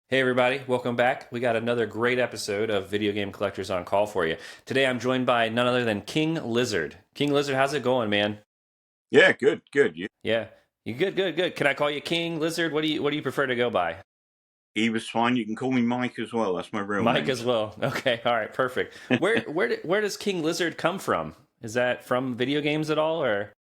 Hey everybody, welcome back. We got another great episode of Video Game Collectors on Call for you. Today I'm joined by none other than Kinglizzard. King Lizard, how's it going, man? Yeah, good, good. Yeah. You good, good, good. Can I call you King Lizard? What do you prefer to go by? He was fine. You can call me Mike as well. That's my real Mike name. as well. Okay, all right, perfect. Where does King Lizard come from? Is that from video games at all or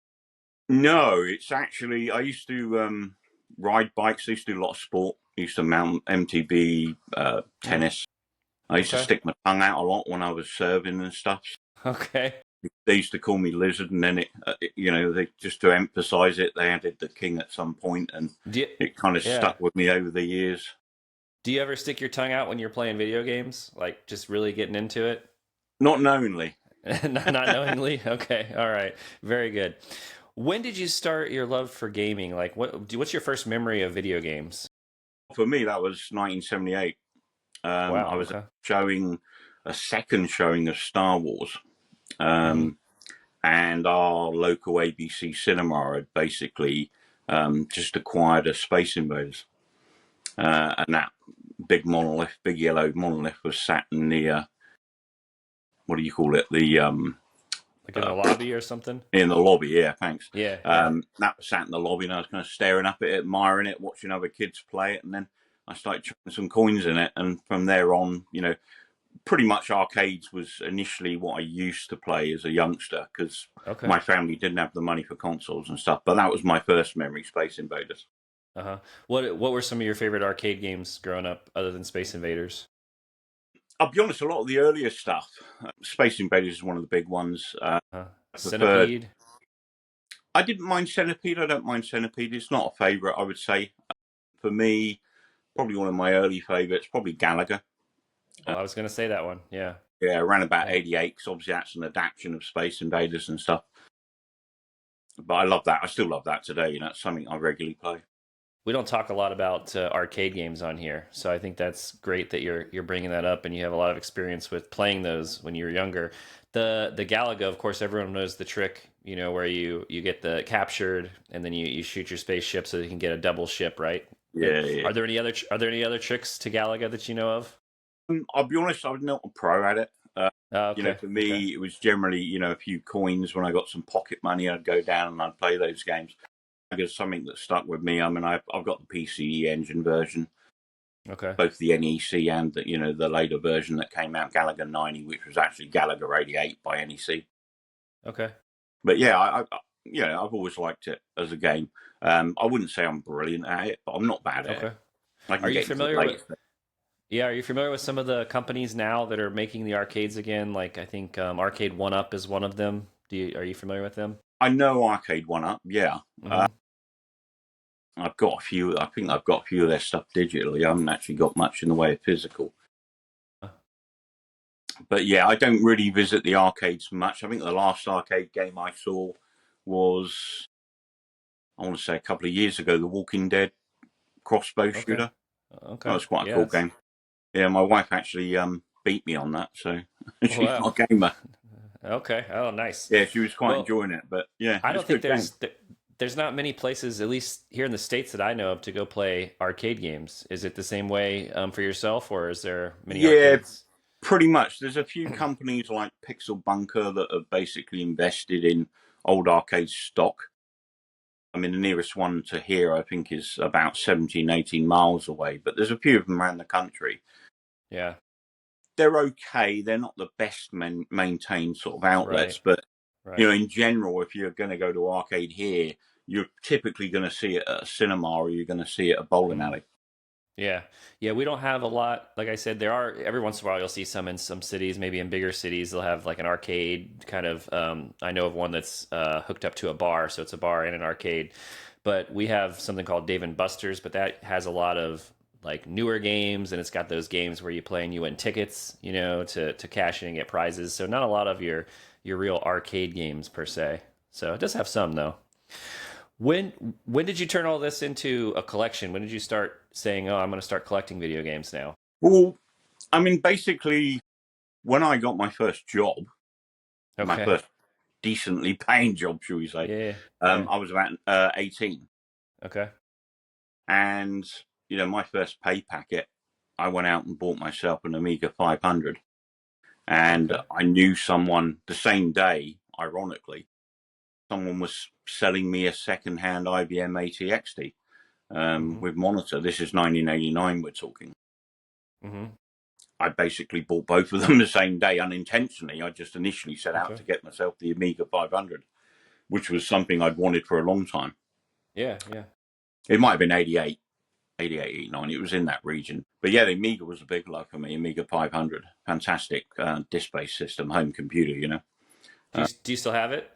No, it's actually I used to ride bikes. I used to do a lot of sport. I used to mount MTB, Hmm, tennis. I used to okay. stick my tongue out a lot when I was serving and stuff. Okay. They used to call me Lizard, and then they just to emphasise it, they added the King at some point, and Do you, it kind of yeah. stuck with me over the years. Do you ever stick your tongue out when you're playing video games? Like just really getting into it? Not knowingly. Not knowingly? Okay, all right. Very good. When did you start your love for gaming? Like what's your first memory of video games? For me, that was 1978. I Wow, was okay. showing a second showing of Star Wars. Hmm. Um, and our local ABC cinema had basically just acquired a Space Invaders, and that big monolith, big yellow monolith, was sat in the what do you call it? Like in the lobby or something? In the lobby. Yeah, thanks. Yeah, yeah. That was sat in the lobby, and I was kind of staring up at it, admiring it, watching other kids play it, and then I started chucking some coins in it, and from there on, pretty much arcades was initially what I used to play as a youngster because Okay. my family didn't have the money for consoles and stuff. But that was my first memory, Space Invaders. Uh-huh. What were some of your favorite arcade games growing up other than Space Invaders? I'll be honest, a lot of the earlier stuff, Space Invaders is one of the big ones. I preferred. Centipede? I didn't mind Centipede. I don't mind Centipede. It's not a favourite, I would say. For me, probably one of my early favourites, probably Gallagher. Oh, Uh, I was gonna say that one. Yeah. yeah, around about Yeah. 88, because obviously that's an adaptation of Space Invaders and stuff. But I love that. I still love that today. It's something I regularly play. We don't talk a lot about arcade games on here, so I think that's great that you're bringing that up, and you have a lot of experience with playing those when you were younger. The Galaga, of course, everyone knows the trick, where you get the captured, and then you shoot your spaceship so you can get a double ship, right? And Yeah, yeah. are there any other tricks to Galaga that you know of? I'll be honest, I was not a pro at it. Okay, For okay, me, it was generally, a few coins when I got some pocket money. I'd go down and I'd play those games. I guess something that stuck with me. I mean, I've got the PC Engine version, okay, both the NEC and the later version that came out, Galaga 90, which was actually Galaga 88 by NEC. okay, But yeah, I've always liked it as a game. I wouldn't say I'm brilliant at it, but I'm not bad at it. okay. I Are can you get into the familiar with? latest. Yeah, are you familiar with some of the companies now that are making the arcades again? Like I think Arcade One Up is one of them. Are you familiar with them? I know Arcade One Up, yeah. Hmm. I've got a few. I think I've got a few of their stuff digitally. I haven't actually got much in the way of physical. But yeah, I don't really visit the arcades much. I think the last arcade game I saw was, I want to say, a couple of years ago, The Walking Dead crossbow Okay. shooter. That Okay. was quite a Yeah. cool game. Yeah, my wife actually beat me on that, so she's Wow. not a gamer. Okay. Oh, nice. Yeah, she was quite Well, enjoying it. But yeah, I it's don't a think good game. there's not many places, at least here in the states that I know of, to go play arcade games. Is it the same way for yourself, or is there many Yeah, arcades? pretty much. There's a few companies like Pixel Bunker that have basically invested in old arcade stock. I mean, the nearest one to here, I think, is about 17, 18 miles away, but there's a few of them around the country. Yeah. They're okay. They're not the best maintained sort of Right. outlets, but, Right. in general, if you're going to go to arcade here, you're typically going to see it at a cinema or you're going to see it at a bowling Mm. alley. Yeah. Yeah, we don't have a lot. Like I said, there are every once in a while you'll see some in some cities, maybe in bigger cities, they'll have like an arcade kind of I know of one that's hooked up to a bar, so it's a bar and an arcade. But we have something called Dave and Buster's, but that has a lot of like newer games and it's got those games where you play and you win tickets, to cash in and get prizes. So not a lot of your real arcade games per se. So it does have some though. When did you turn all this into a collection? When did you start saying, "Oh, I'm going to start collecting video games now"? Well, I mean, basically, when I got my first job, my Okay. first decently paying job, shall we say, Yeah. Yeah. I was about 18. Okay. And, my first pay packet. I went out and bought myself an Amiga 500, and Okay. I knew someone the same day. Ironically, someone was selling me a second-hand IBM ATXT Mm-hmm. with monitor. This is 1989. We're talking. Mm-hmm. I basically bought both of them the same day unintentionally. I just initially set out Okay. to get myself the Amiga 500, which was something I'd wanted for a long time. Yeah. Yeah. It might have been 88, 88, 89. It was in that region. But yeah, the Amiga was a big love for me. Amiga 500, fantastic disk-based system, home computer, you know. Do you still have it?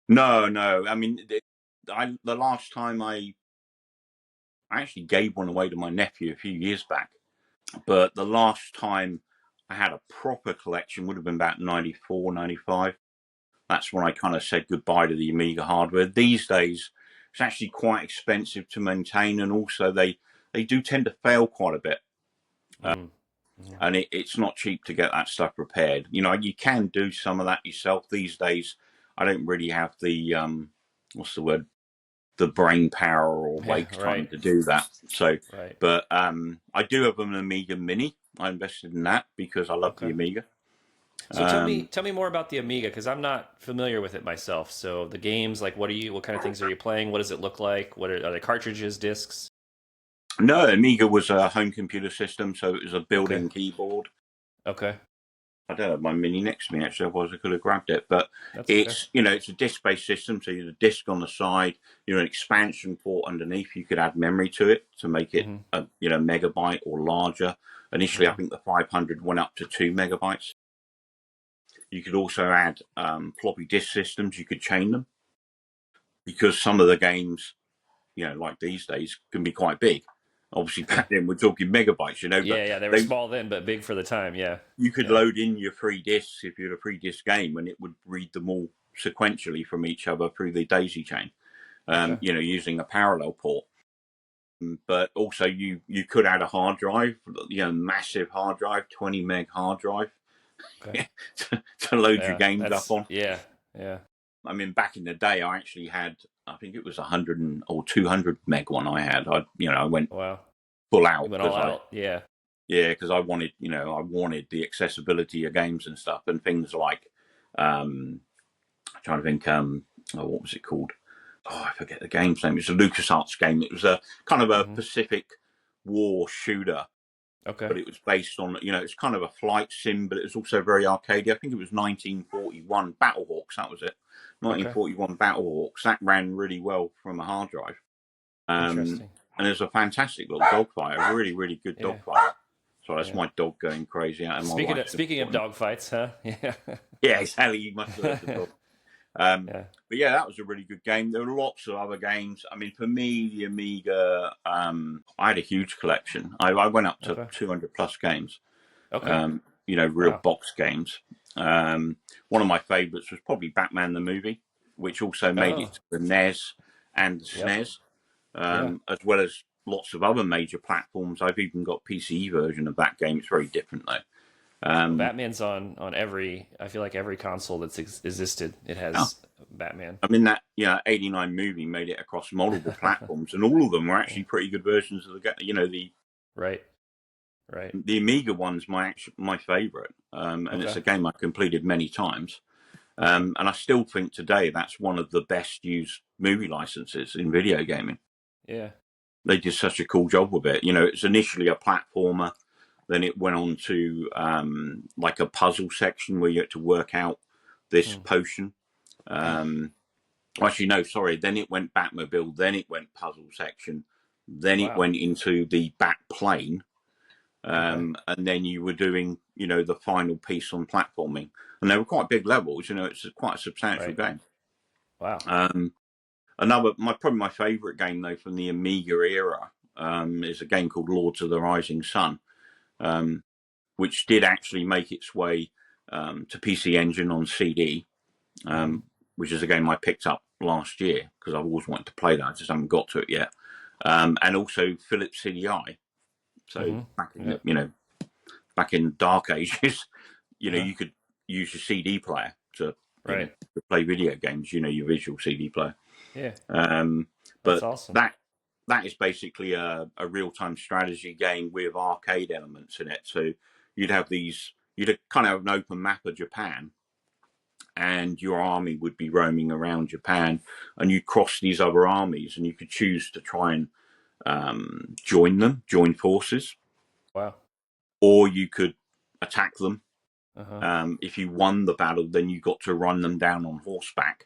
No, no. I mean, the last time I actually gave one away to my nephew a few years back. But the last time I had a proper collection would have been about 94, 95. That's when I kind of said goodbye to the Amiga hardware. These days, it's actually quite expensive to maintain, and also they do tend to fail quite a bit. Mm. Mm-hmm. And it's not cheap to get that stuff repaired. You know, you can do some of that yourself these days. I don't really have the what's the word, the brain power or Yeah. wake time Right. to do that. So, Right. but I do have an Amiga Mini. I invested in that because I love the Okay. Amiga. So Um, tell me more about the Amiga because I'm not familiar with it myself. So the games, like, what kind of things are you playing? What does it look like? Are they cartridges, discs? no, Amiga was a home computer system, so it was a Okay. built-in keyboard. Okay. I don't have my Mini next to me actually, otherwise I could have grabbed it. But That's okay. it's it's a disk-based system, so you have a disk on the side, an expansion port underneath. You could add memory to it to make it Mm-hmm. a megabyte or larger. Initially, I Mm-hmm. think the 500 went up to 2 megabytes. You could also add floppy disk systems. You could chain them because some of the games, like these days, can be quite big. Obviously, Yeah. back then we're talking megabytes, but Yeah. Yeah. They were they small then, but big for the time. Yeah. you could Yeah. load in your free discs if you had a free disc game, and it would read them all sequentially from each other through the daisy chain. Okay. Using a parallel port. But also, you could add a hard drive, massive hard drive, 20 meg hard drive, Okay. to load your Yeah. games up That's on. yeah. Yeah. I mean, back in the day, I actually had, I think it was 100 or 200 meg one I had. I went Wow. full You out went all because out. Yeah. because I wanted the accessibility of games and stuff and things like, I'm trying to think, what was it called? Oh, I forget the game's name. It's a LucasArts game. It was a kind of a Mm-hmm. Pacific War shooter, Okay. but it was based on, it's kind of a flight sim, but it was also very arcadey. I think it was 1941 Battlehawks. That was it. Okay. 1941 Battlehawks. That ran really well from a hard drive. Interesting. And it was a fantastic little dogfight, a really, really good Yeah. dogfight. So that's Yeah. my dog going crazy out, and my wife's Speaking of supporting. dogfights, huh? Yeah. Yeah, exactly. You must have heard the dog. Um, Yeah. but yeah, that was a really good game. There were lots of other games. I mean, for me, the Amiga, I had a huge collection. I went up to Okay. 200 plus games, Okay. real Wow. box games. One of my favorites was probably Batman the movie, which also made it Oh. to the NES and the Yep. SNES, Yeah. as well as lots of other major platforms. I've even got PC version of that game. It's very different though. Well, Um, Batman's on every. I feel like every console that's existed, it yeah, has Batman. I mean that 89 movie made it across multiple platforms, and all of them were Yeah. actually pretty good versions of the game. Right. Right. The Amiga one's my favorite, and it's Okay. a game I've completed many times. Okay. And I still think today that's one of the best used movie licenses in video gaming. Yeah. They did such a cool job with it. It's initially a platformer, then it went on to like a puzzle section where you had to work out this Hmm. potion. Actually, no, sorry. Then it went Batmobile. Then it went puzzle section. Then it Wow. went into the Bat plane. Okay. And then you were doing, the final piece on platforming. And they were quite big levels. It's quite a substantial Right. game. Wow. Probably my favourite game though from the Amiga era is a game called Lords of the Rising Sun, which did actually make its way to PC Engine on CD. Mm-hmm. Which is a game I picked up last year because I've always wanted to play that. I just haven't got to it yet. And also Philips CDI. So back Mm-hmm. in Yep. back in dark ages, Uh-huh. you could use your CD player to Right. to play video games. Your visual CD player. Yeah. Um, That's but awesome. that that is basically a real-time strategy game with arcade elements in it. So you'd kind of have an open map of Japan, and your army would be roaming around Japan, and you'd cross these other armies, and you could choose to try and join forces, Wow. or you could attack them. Uh-huh. If you won the battle, then you got to run them down on horseback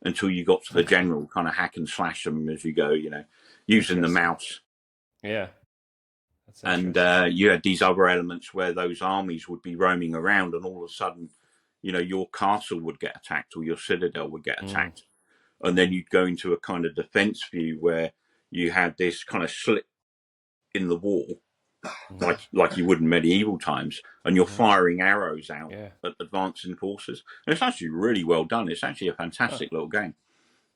until you got to the Okay. general, kind of hack and slash them as you go, using the Interesting. mouse. Yeah, that's And interesting. you had these other elements where those armies would be roaming around, and all of a sudden, your castle would get attacked or your citadel would get Mm. attacked. And then Mm-hmm. you'd go into a kind of defense view where you had this kind of slit in the wall, Mm-hmm. like you would in medieval times, and you're Mm-hmm. firing arrows out Yeah. at advancing forces. And it's actually really well done. It's actually a Huh. fantastic little game.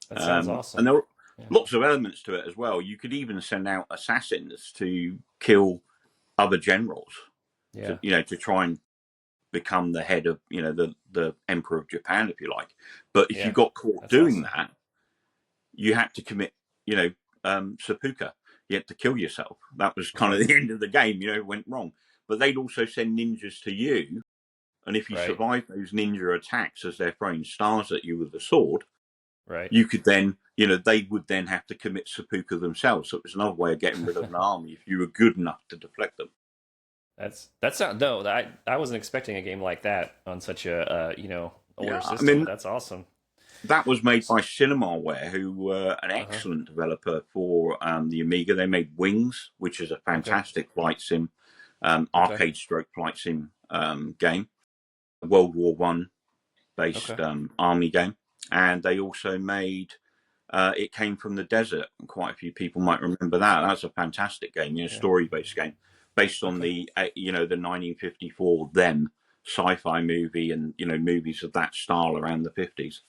That sounds And awesome. there are Yeah. lots of elements to it as well. You could even send out assassins to kill other generals Yeah. to try and become the head of the emperor of Japan, if you like. But if you Yeah. got caught That's doing awesome. that, you had to commit seppuku. You had to kill yourself. That was kind of Right. the end of the game. It went wrong. But they'd also send ninjas to you, and if you Right. survived those ninja attacks as they're throwing stars at you with a sword, Right. you could then, they would then have to commit seppuku themselves. So it was another way of getting rid of an army if you were good enough to deflect them. That's not no. I wasn't expecting a game like that on such a older Yeah, I system, but mean, that's awesome. that was made by Cinemaware, who were an Uh huh. excellent developer for the Amiga. They made Wings, which is a Okay. fantastic flight sim, Okay. arcade stroke flight sim game, a World War One based Okay. army game, and they also made It Came from the Desert. And quite a few people might remember that. That's a fantastic game, Yeah. story based game based on Okay. the 1954 Them sci-fi movie, and movies of that style around the 50s.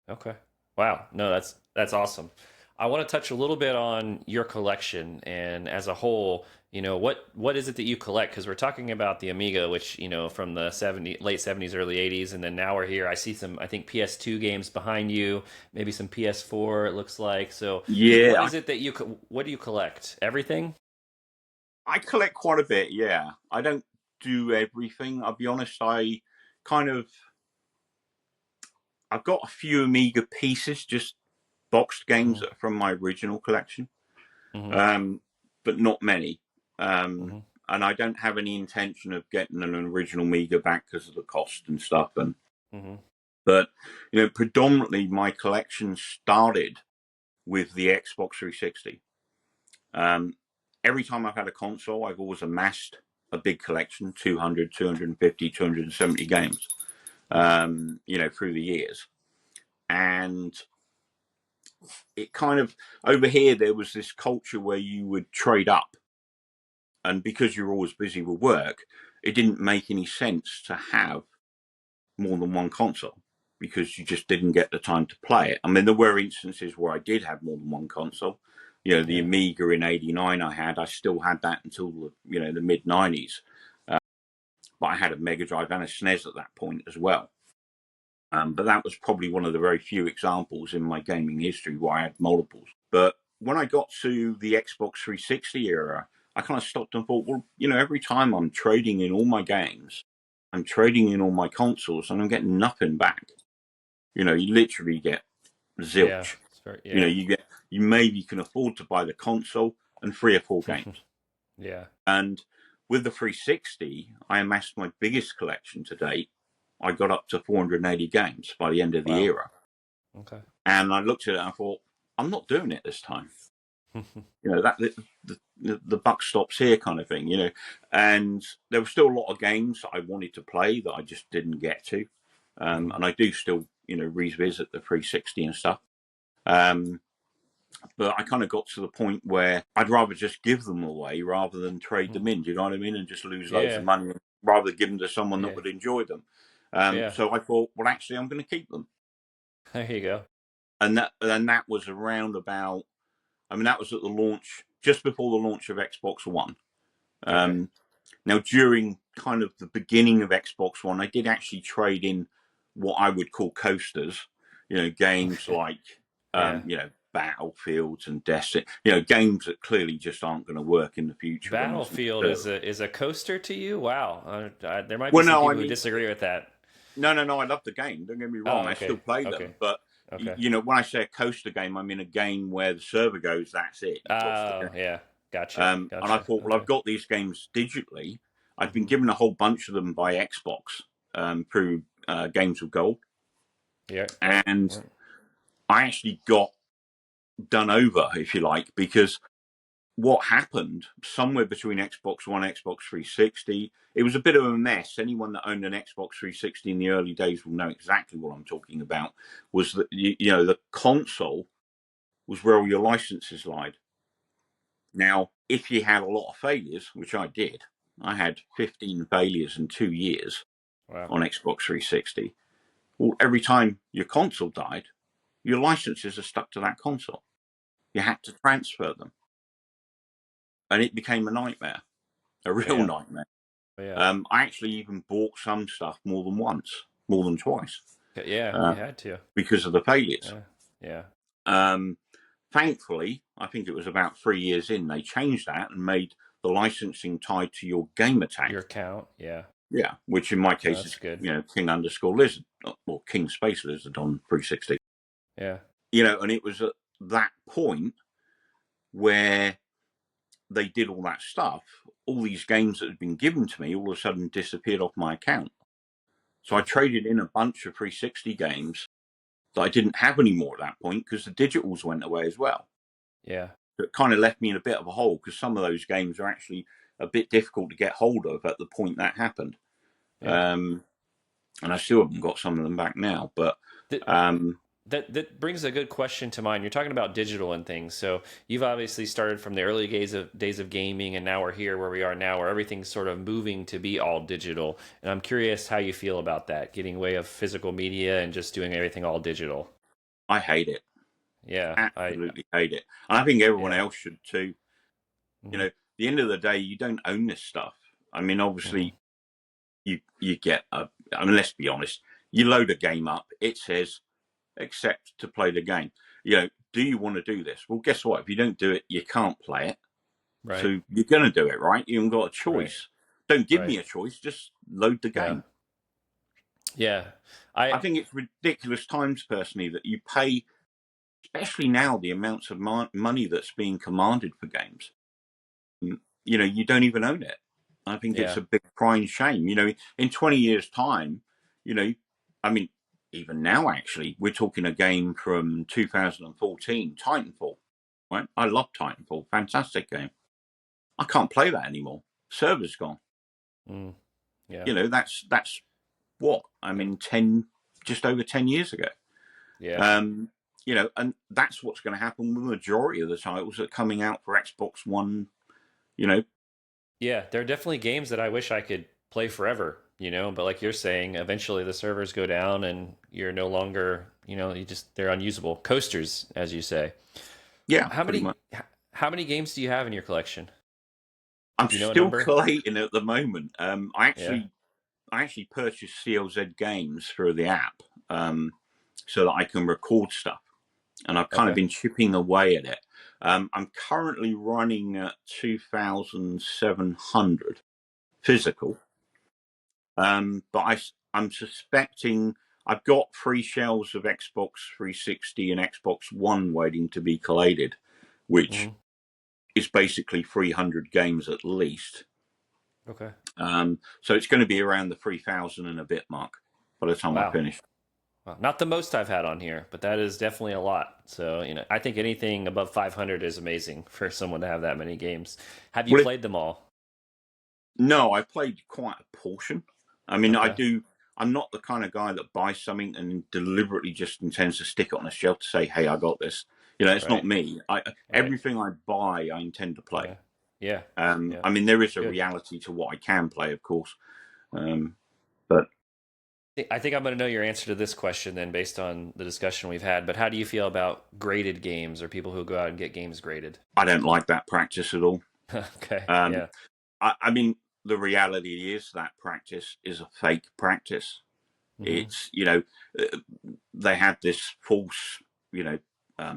Okay. Wow. No, that's awesome. I want to touch a little bit on your collection and as a whole, what is it that you collect? Because we're talking about the Amiga, which, from the late 70s, early 80s, and then now we're here. I see some, I think, PS2 games behind you, maybe some PS4, it looks like. So what Yeah, is it that what do you collect? Everything? I collect quite a bit. Yeah, I don't do everything. I'll be honest. Kind of I've got a few Amiga pieces, just boxed games Mm-hmm. that are from my original collection, Mm-hmm. um, but not many. Mm-hmm. And I don't have any intention of getting an original Amiga back because of the cost and stuff. Mm-hmm. But predominantly my collection started with the Xbox 360. Um, every time I've had a console, I've always amassed a big collection, 200, 250, 270 games, Mm-hmm. through the years. And it kind of, over here, there was this culture where you would trade up. And because you're always busy with work, it didn't make any sense to have more than one console because you just didn't get the time to play it. I mean, there were instances where I did have more than one console. The Yeah. Amiga in '89 I still had that until the mid '90s. But I had a Mega Drive and a SNES at that point as well. But that was probably one of the very few examples in my gaming history where I had multiples. But when I got to the Xbox 360 era, I kind of stopped and thought, well, every time I'm trading in all my games, I'm trading in all my consoles, and I'm getting nothing back. You literally get Yeah. zilch. It's very, yeah. You maybe can afford to buy the console and 3 or 4 games. Yeah. And with the 360, I amassed my biggest collection to date. I got up to 480 games by the end of the Wow. era. Okay. And I looked at it and I thought, I'm not doing it this time. That the buck stops here, kind of thing. And there were still a lot of games that I wanted to play that I just didn't get to. Mm-hmm. And I do still, revisit the 360 and stuff. But I kind of got to the point where I'd rather just give them away rather than trade them in. Do you know what I mean? And just lose loads of Yeah. money rather than give them to someone that Yeah. would enjoy them. Yeah. So I thought, well, actually, I'm going to keep them. There you go. And that was around about. I mean, that was at the launch, just before the launch of Xbox One. Okay. Now, during kind of the beginning of Xbox One, I did actually trade in what I would call coasters. Games Okay. like, Yeah. Battlefields and Destiny, games that clearly just aren't going to work in the future when there's no Battlefield is server. a coaster to you? Wow. There might be Well, some no, I people who mean, disagree with that. no, I love the game. Don't get me wrong. Oh, I still okay. play Okay. them, but Okay. when I say a coaster game, I mean a game where the server goes, that's it. You've got to Oh, forget. yeah. Gotcha. And I Gotcha. thought, well, Okay. I've got these games digitally. I've been Hmm. given a whole bunch of them by Xbox through Games with Gold, Yeah. Yep. and Yep. I actually got done over, if you like, because what happened somewhere between Xbox One, Xbox 360, it was a bit of a mess. Anyone that owned an Xbox 360 in the early days will know exactly what I'm talking about. Was that the console was where all your licenses lied. Now, if you had a lot of failures, which I did, I had 15 failures in 2 years Wow. on Xbox 360. Well, every time your console died, your licenses are stuck to that console. You had to transfer them, and it became a nightmare, a real Yeah. nightmare. Yeah. I actually even bought some stuff more than once, more than twice, Yeah. uh, You had to. because of the failures. Yeah. Yeah. Um, Thankfully, I think it was about 3 years in, they changed that and made the licensing tied to your gamer tag. Your account. Yeah. Yeah, which in my No, case that's is, good. King underscore Lizard, or King Space Lizard on 360. Yeah. And it was at that point where they did all that stuff. All these games that had been given to me all of a sudden disappeared off my account. So I traded in a bunch of 360 games that I didn't have anymore at that point because the digitals went away as well. Yeah. So it kind of left me in a bit of a hole because some of those games are actually a bit difficult to get hold of at the point that happened. Yeah. And I still haven't got some of them back now. But Th- um, that brings a good question to mind. You're talking about digital and things. So you've obviously started from the early days of gaming, and now we're here where we are now, where everything's sort of moving to be all digital. And I'm curious how you feel about that, getting away of physical media and just doing everything all digital. I hate it. Yeah, Absolutely hate it. And I think everyone yeah, else should too. hmm At the end of the day, you don't own this stuff. I mean, hmm obviously, you get I mean, let's be honest. You load a game up, it says accept to play the game. Do you want to do this? Well, guess what? If you don't do it, you can't play it. right, So you're going to do it, right? You haven't got a right, choice. Don't give me right, a choice. Just load the yeah, game. yeah. I I think it's ridiculous times, personally, that you pay, especially now, the amounts of money that's being commanded for games. You don't even own it. I think it's yeah, a big crying shame. In 20 years' time, you know, I mean, even now, actually, we're talking a game from 2014, Titanfall. Right? I love Titanfall. Fantastic game. I can't play that anymore. Server's gone. mm, yeah, That's what I and mean, just over 10 years ago. yeah. Um, and that's what's going to happen with the majority of the titles that are coming out for Xbox One. You know, Yeah, there are definitely games that I wish I could play forever, but like you're saying, eventually the servers go down and you're no longer, they're unusable. Coasters, as you say. yeah, How pretty many much. how many games do you have in your collection? I'm Do you know a still number? collating at the moment. Yeah. I actually purchased CLZ games through the app, so that I can record stuff, and I've kind of Okay. been chipping away at it. I'm currently running at 2,700 physical, I'm suspecting I've got 3 shells of Xbox 360 and Xbox One waiting to be collated, which Hmm. is basically 300 games at least. Okay. So it's going to be around the 3,000 and a bit mark by the time I Wow. finish. Well, not the most I've had on here, but that is definitely a lot. So, I think anything above 500 is amazing for someone to have that many games. Have you Well, played them all? no, I played quite a portion. I mean, I Okay. do. I'm not the kind of guy that buys something and deliberately just intends to stick it on a shelf to say, "Hey, I got this." It's not Right. me. Right. Everything I buy, I intend to play. Yeah. Yeah. Yeah. I mean, there is a Good. reality to what I can play, of course. But I think I'm going to know your answer to this question then, based on the discussion we've had. But how do you feel about graded games or people who go out and get games graded? I don't like that practice at all. Okay. Um, Yeah. I mean, the reality is that practice is a fake practice. Hmm. It's, they have this false, you know,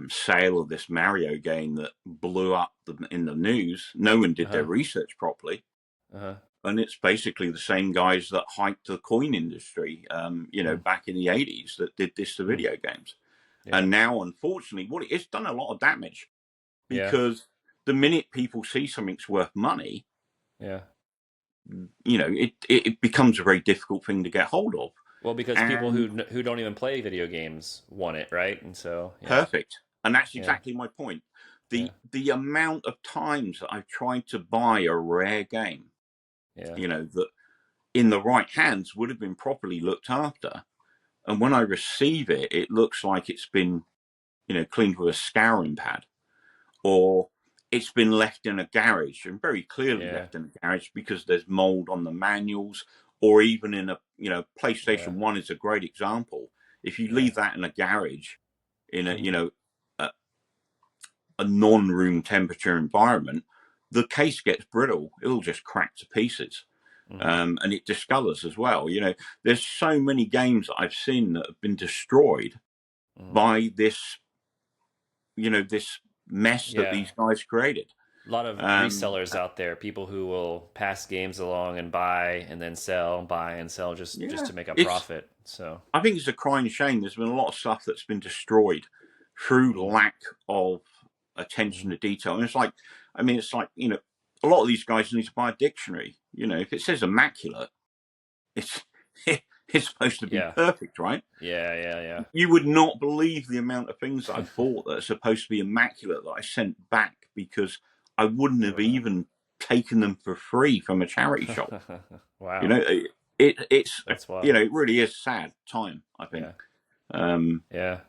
sale of this Mario game that blew up in the news. No one did their research properly. And it's basically the same guys that hyped the coin industry, back in the 80s that did this to video games. Yeah. And now, unfortunately, it's done a lot of damage because the minute people see something's worth money, it becomes a very difficult thing to get hold of. Well, because people who don't even play video games want it, right? And so perfect. And that's exactly my point. The amount of times that I've tried to buy a rare game, that in the right hands would have been properly looked after, and when I receive it, it looks like it's been, cleaned with a scouring pad, or it's been left in a garage, and very clearly left in a garage because there's mold on the manuals, or even in a, PlayStation 1 is a great example. If you leave that in a garage, in a, a non-room temperature environment, the case gets brittle. It'll just crack to pieces. And it discolors as well. There's so many games that I've seen that have been destroyed by this, this mess that these guys created. A lot of resellers out there, people who will pass games along and buy and then sell, buy and sell just to make a profit. So I think it's a crying shame. There's been a lot of stuff that's been destroyed through lack of attention to detail. And it's like, a lot of these guys need to buy a dictionary. If it says immaculate, it's supposed to be perfect, right? Yeah. You would not believe the amount of things that I bought that are supposed to be immaculate that I sent back because I wouldn't have even taken them for free from a charity shop. Wow. It's it really is sad time, I think. Yeah.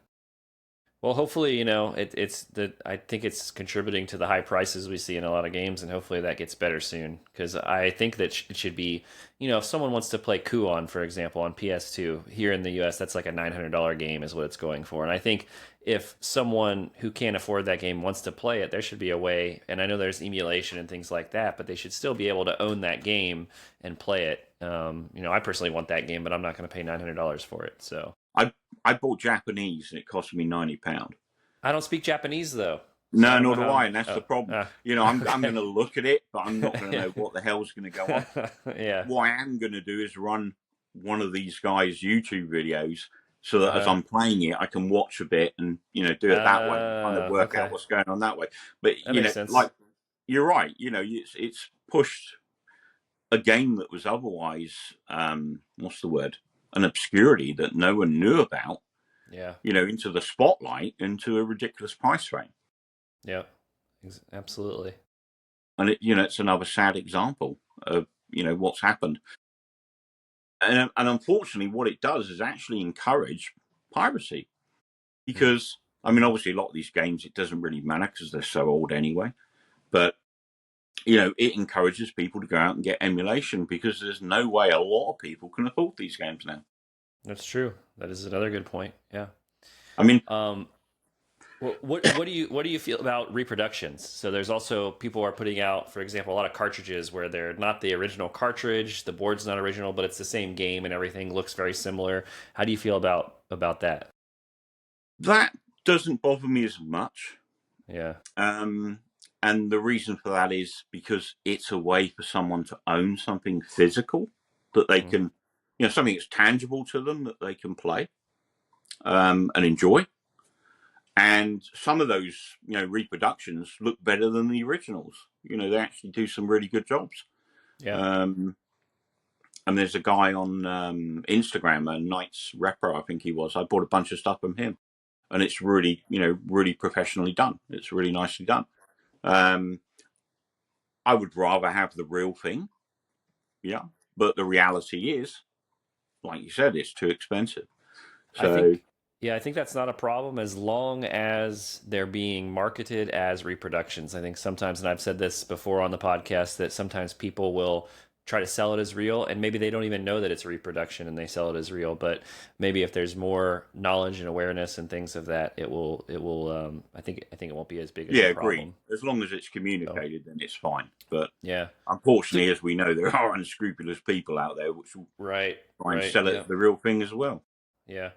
Well, hopefully, I think it's contributing to the high prices we see in a lot of games, and hopefully that gets better soon. Because I think that it should be, if someone wants to play Kuon, for example, on PS2 here in the US, that's like a $900 game is what it's going for. And I think if someone who can't afford that game wants to play it, there should be a way. And I know there's emulation and things like that, but they should still be able to own that game and play it. I personally want that game, but I'm not going to pay $900 for it. So I bought Japanese and it cost me £90. I don't speak Japanese though. No, nor do I, and that's the problem. I'm going to look at it, but I'm not going to know what the hell's going to go on. What I am going to do is run one of these guys' YouTube videos so that as I'm playing it, I can watch a bit and do it that way, and kind of work out what's going on that way. But like you're right, it's pushed a game that was otherwise what's the word? An obscurity that no one knew about, into the spotlight, into a ridiculous price range. Yeah, absolutely. And it's another sad example of what's happened. And unfortunately, what it does is actually encourage piracy, because obviously a lot of these games it doesn't really matter because they're so old anyway. But it encourages people to go out and get emulation because there's no way a lot of people can afford these games now. That's true. That is another good point. Yeah. What do you feel about reproductions? So there's also people are putting out, for example, a lot of cartridges where they're not the original cartridge, the board's not original, but it's the same game and everything looks very similar. How do you feel about that? That doesn't bother me as much. Yeah. And the reason for that is because it's a way for someone to own something physical that they can, something that's tangible to them that they can play and enjoy. And some of those, reproductions look better than the originals. They actually do some really good jobs. Yeah. And there's a guy on Instagram, a Knights Repro, I think he was. I bought a bunch of stuff from him. And it's really, really professionally done. It's really nicely done. I would rather have the real thing. Yeah. But the reality is, like you said, it's too expensive. So I think that's not a problem as long as they're being marketed as reproductions. I think sometimes, and I've said this before on the podcast, that sometimes people will try to sell it as real, and maybe they don't even know that it's a reproduction and they sell it as real. But maybe if there's more knowledge and awareness and things of that, it will. I think it won't be as big as a problem. Agreed. As long as it's communicated, then it's fine. But unfortunately, as we know, there are unscrupulous people out there which will try and sell it as the real thing as well. Yeah.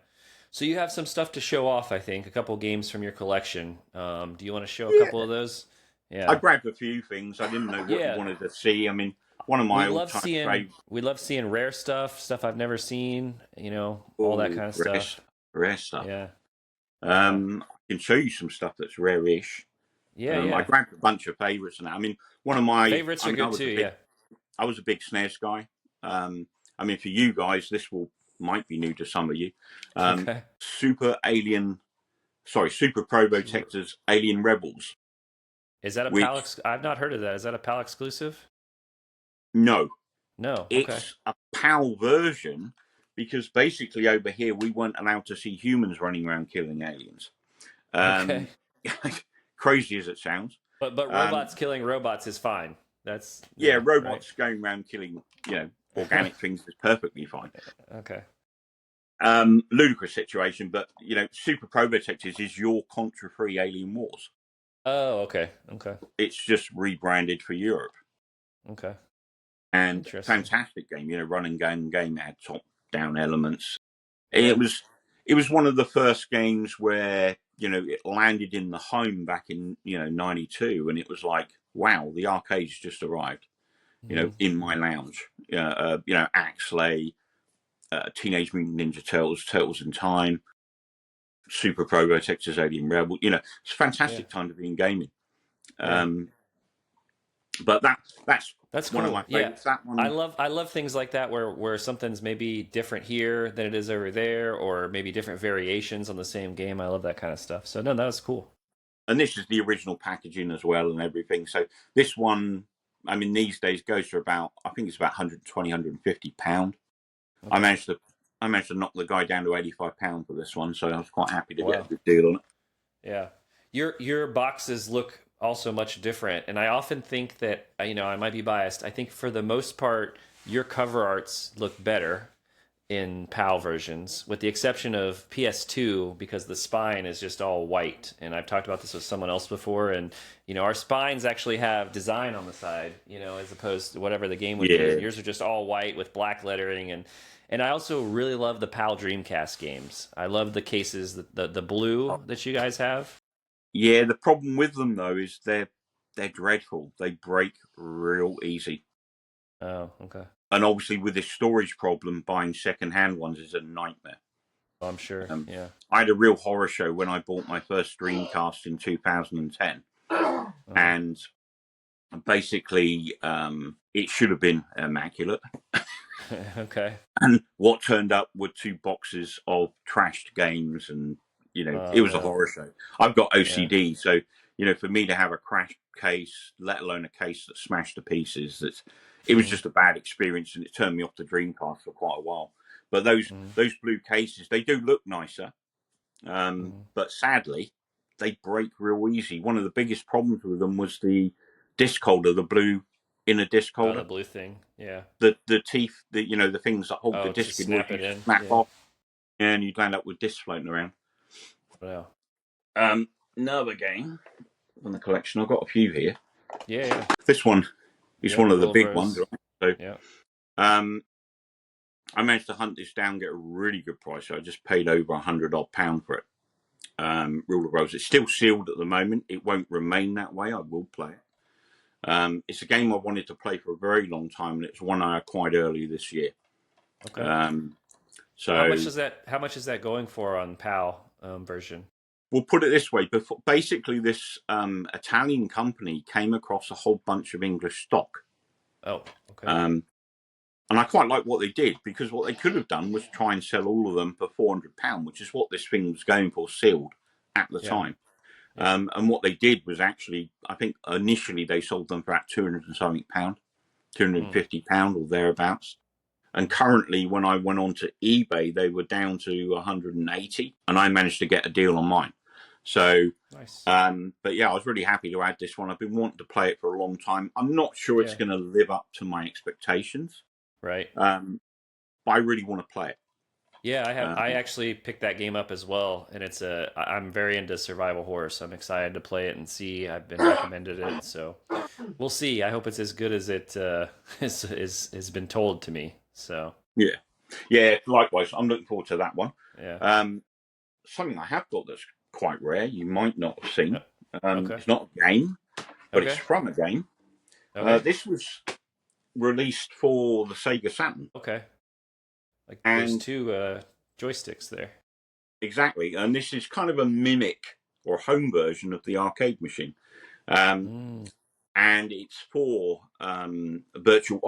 So you have some stuff to show off, I think. A couple games from your collection. Do you want to show a couple of Yeah, those? I Yeah, grabbed a few things. I didn't know what you yeah. wanted to see. I mean, one of We my love all-time seeing favorite. we love seeing rare stuff, stuff I've never seen. All that Oh, kind of stuff. rare stuff. Yeah, yeah, I can show you some stuff that's rare-ish. yeah, I yeah. grabbed a bunch of favorites, and I mean, one of my. Favorites I are mean, good too. Yeah. I was a big SNES guy. I mean, for you guys, this will might be new to some of you. Um, Okay. Super Probotector's Alien Rebels, Is that a PAL? which I've not heard of that. Is that a PAL exclusive? no, No. Okay. it's a PAL version because basically over here we weren't allowed to see humans running around killing aliens. Okay. Um, crazy as it sounds. But Um, robots killing robots is fine. That's yeah, right. robots going around killing organic things is perfectly fine. Okay. Ludicrous situation, but Super Probotectors is your contra-free Alien Wars. Oh, okay. Okay. It's just rebranded for Europe, Okay. and Interesting. fantastic game. Run and gun game. It had top-down elements. Yeah. It was one of the first games where it landed in the home back in '92, and it was like, wow, the arcade's just arrived. Hmm. In my lounge. Axley, Teenage Mutant Ninja Turtles, Turtles in Time, Super Probotectors, Alien Rebel. It's a Yeah. fantastic time to be in gaming. Yeah. Um, but that's That's one of my cool. Yeah. favorites. That one, I love things like that where something's maybe different here than it is over there, or maybe different variations on the same game. I love that kind of stuff. So no, that was cool. and this is the original packaging as well and everything. So this one, I mean, these days goes for about, I think it's about 120, £150. I Okay. managed to I managed to knock the guy down to £85 for this one, so I was quite happy to get a Wow. good deal on it. Yeah. Your boxes look also much different, and I often think that I might be biased. I think for the most part your cover arts look better in PAL versions, with the exception of PS2 because the spine is just all white. And I've talked about this with someone else before, and our spines actually have design on the side, as opposed to whatever the game would be. And Yeah, yours are just all white with black lettering, and I also really love the PAL Dreamcast games. I love the cases, the blue that you guys have. yeah. The problem with them though is they're dreadful. They break real easy, Oh, okay. and obviously with this storage problem, buying second-hand ones is a nightmare. Oh, I'm sure. Um, Yeah. I had a real horror show when I bought my first Dreamcast in 2010, Uh-huh. and basically it should have been immaculate. Okay. And what turned up were two boxes of trashed games, and it Oh was a no. horror show. I've got Yeah. OCD, so for me to have a crashed case, let alone a case that's smashed to pieces, it was Mm-hmm. just a bad experience, and it turned me off the Dreamcast for quite a while. But those blue cases, they do look nicer, Mm-hmm. but sadly, they break real easy. One of the biggest problems with them was the disc holder, the blue inner disc Oh, the holder. blue thing. Yeah. The teeth, the things that hold the Oh, to disc in would snap it you in. snap Yeah. off, and you'd land up with discs floating around. Wow. Another game from the collection. I've got a few here. Yeah, yeah. This one is Yep. one of the Rule of big ones, Rose. right? So, Yeah. I managed to hunt this down, get a really good price. So I just paid over £100 for it. Rule of Rose. It's still sealed at the moment. It won't remain that way. I will play it. It's a game I wanted to play for a very long time, and it's one I acquired earlier this year. Okay. Um, How much so is that? How much is that going for on PAL version? we'll put it this way: basically, this Italian company came across a whole bunch of English stock, Oh, okay. um, and I quite like what they did, because what they could have done was try and sell all of them for £400, which is what this thing was going for, sealed at the Yeah. time. Yeah. And what they did was actually, I think initially they sold them for about 200 and something pound, Hmm. £250 or thereabouts. And currently, when I went on to eBay, they were down to 180, and I managed to get a deal on mine. So, Nice. but yeah, I was really happy to add this one. I've been wanting to play it for a long time. I'm not sure it's Yeah. going to live up to my expectations, Right. but I really want to play it. Yeah, I have. I Um, actually picked that game up as well, and I'm very into survival horror, so I'm excited to play it and see. I've been recommended it, so we'll see. I hope it's as good as it has been told to me. So yeah, yeah. Likewise, I'm looking forward to that one. yeah. something I have got that's quite rare. You might not have Uh, seen. Okay. It's not a game, but it's Okay. from a game. Okay. This was released for the Sega Saturn, Okay. Like there's and two joysticks there. exactly, and this is kind of a mimic or home version of the arcade machine, um, Mm, and it's for Virtual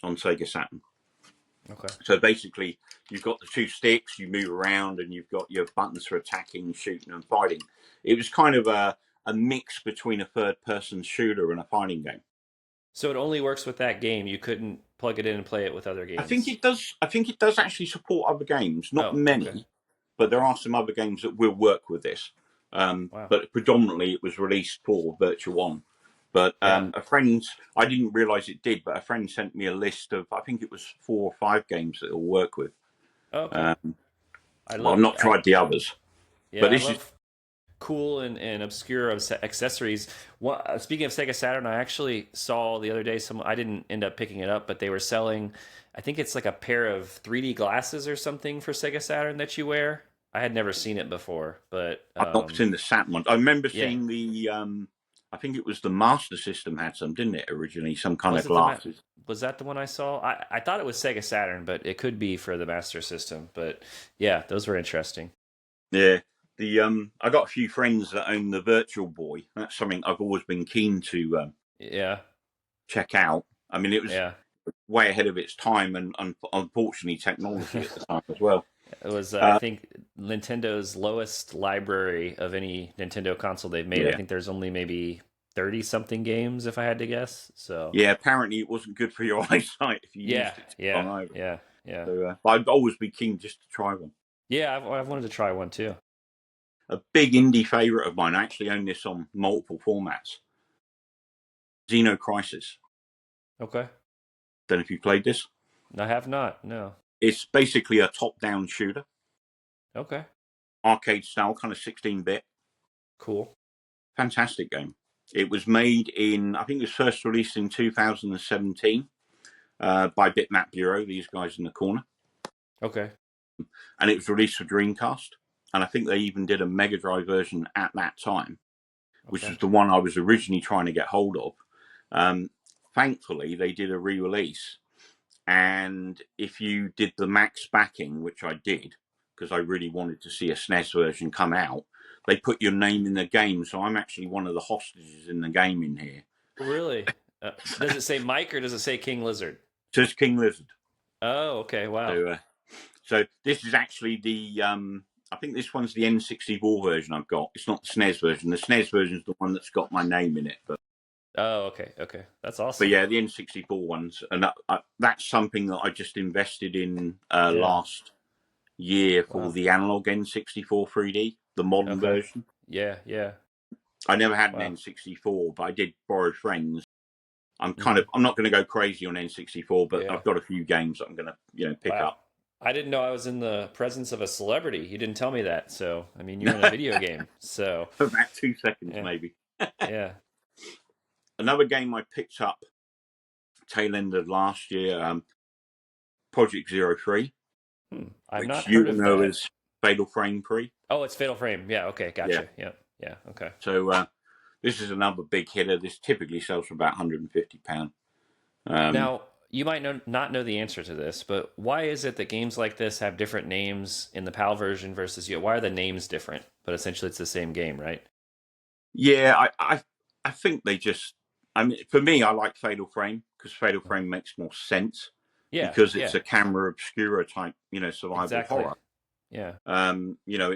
on Sega Saturn. okay. So basically, you've got the two sticks, you move around, and you've got your buttons for attacking, shooting, and fighting. It was kind of a mix between a third-person shooter and a fighting game. So it only works with that game. You couldn't plug it in and play it with other I think games. it does. I think it does actually support other games. Not Oh, okay. many, but there Okay. are some other games that will work with this. Wow. But predominantly, it was released for Virtual On. But Yeah. a friend, I didn't realise it did, but a friend sent me a list of, I think it was 4 or 5 games that it'll work with. Okay. Um, I well, I've love not tried the others, but yeah, I this is love cool and obscure accessories. Speaking of Sega Saturn, I actually saw the other day some. I didn't end up picking it up, but they were selling. I think it's like a pair of 3D glasses or something for Sega Saturn that you wear. I had never seen it before, but I've not seen the Saturn one. I remember yeah, seeing the, I think it was the Master System had some, didn't it, originally? Some kind was of it the glasses. was that the one I saw? I thought it was Sega Saturn, but it could be for the Master System. But yeah, those were interesting. Yeah. The I got a few friends that own the Virtual Boy. That's something I've always been keen to Yeah, check out. I mean, it was yeah. way ahead of its time, and unfortunately, technology at the time as well. It was, I Uh, think, Nintendo's lowest library of any Nintendo console they've made. I yeah, think there's only maybe 30 something games, if I had to guess. So, yeah. Apparently, it wasn't good for your eyesight if you yeah, used it too long yeah, either. yeah, yeah. So, but I'd always be keen just to try one. Yeah, I've wanted to try one too. A big indie favourite of mine. I actually own this on multiple formats. Xeno Crisis. Okay. Don't know if you played this. I have not, no. It's basically a top-down shooter, Okay, arcade style, kind of 16-bit. cool. Fantastic game. It was made in, I think it was first released in 2017 by Bitmap Bureau, these guys in the corner. Okay, And it was released for Dreamcast. And I think they even did a Mega Drive version at that time, which okay. was the one I was originally trying to get hold of. Thankfully, they did a re-release. And if you did the max backing, which I did, because I really wanted to see a SNES version come out, they put your name in the game. So I'm actually one of the hostages in the game in here. Really? Does it say Mike or does it say Kinglizzard? So it's Kinglizzard. Oh, okay, wow. So this is actually the I think this one's the N64 version I've got. It's not the SNES version. The SNES version is the one that's got my name in it. Oh, okay, okay. That's But awesome. yeah, the N64 ones, and that's something that I just invested in Yeah, last year for wow. the analog N64 3D, the modern Okay. version. Yeah, yeah. I never had an Wow. N64, but I did borrow friends. Hmm. I'm not going to go crazy on N64, but Yeah. I've got a few games that I'm going to pick Wow. up. I didn't know I was in the presence of a celebrity. You didn't tell me that. So, I mean, you're in a video game. So, About 2 seconds yeah. maybe. Yeah. Another game I picked up tail end of last year, Project Zero 3, I've which not you heard will of know that. as Fatal Frame 3. Oh, it's Fatal Frame. Yeah. Okay. Yeah. Gotcha. Yeah. Yeah. Okay. So this is another big hitter. This typically sells for about £150. Now, you might not know the answer to this, but why is it that games like this have different names in the PAL version versus you? Why are the names different? But essentially, it's the same game, right? Yeah, I think they just. I mean, for me, I like Fatal Frame because Fatal Frame makes more sense Yeah. because it's Yeah. a camera obscura type, survival Exactly. horror. Yeah.